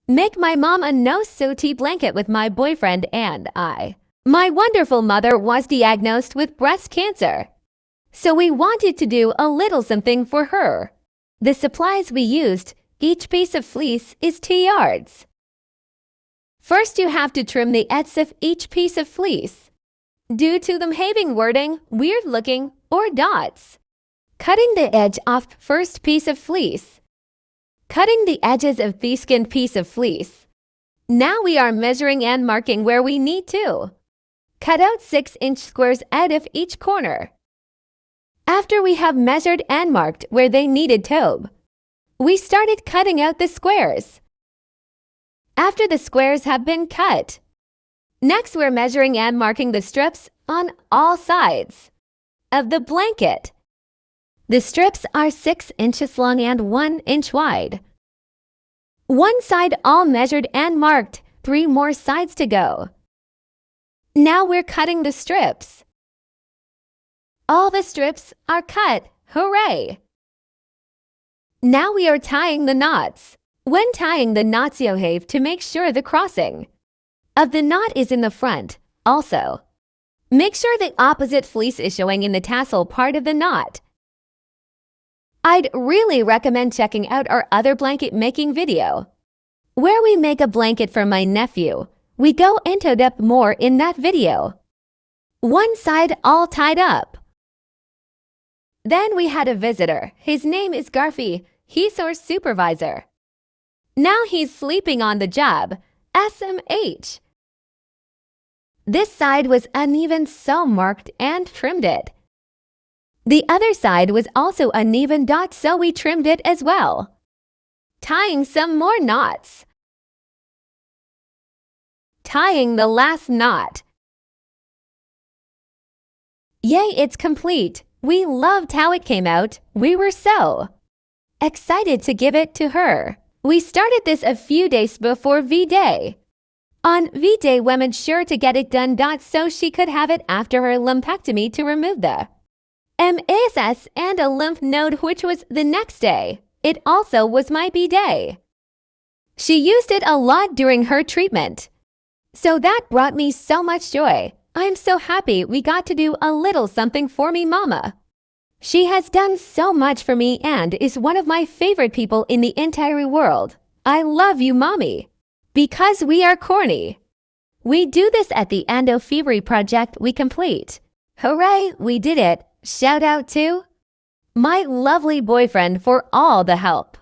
Make my mom a no-SOTY blanket with my boyfriend and I. My wonderful mother was diagnosed with breast cancer, so we wanted to do a little something for her. The supplies we used, each piece of fleece is 2 yards. First, you have to trim the ends of each piece of fleece, due to them having wording, weird looking, or dots. Cutting the edge off first piece of fleece. Cutting the edges of the skinned piece of fleece. Now we are measuring and marking where we need to. Cut out 6-inch squares out of each corner. After we have measured and marked where they needed to, we started cutting out the squares. After the squares have been cut, next we're measuring and marking the strips on all sides of the blanket. The strips are 6 inches long and 1 inch wide. One side all measured and marked, 3 more sides to go. Now we're cutting the strips. All the strips are cut, hooray! Now we are tying the knots. When tying the knots, you have to make sure the crossing of the knot is in the front. Also, make sure the opposite fleece is showing in the tassel part of the knot. I'd really recommend checking out our other blanket making video, where we make a blanket for my nephew. We go into depth more in that video. One side all tied up. Then we had a visitor. His name is Garfy. He's our supervisor. Now he's sleeping on the job. SMH. This side was uneven, so marked and trimmed it. The other side was also uneven dot, so we trimmed it as well. Tying some more knots. Tying the last knot. Yay, it's complete. We loved how it came out. We were so excited to give it to her. We started this a few days before V-Day. On V-Day, we made sure to get it done so she could have it after her lumpectomy to remove the MASS and a lymph node, which was the next day. It also was my B-Day. She used it a lot during her treatment, so that brought me so much joy. I'm so happy we got to do a little something for me mama. She has done so much for me and is one of my favorite people in the entire world. I love you, mommy. Because we are corny. We do this at the end of every project we complete. Hooray, we did it. Shout out to my lovely boyfriend for all the help.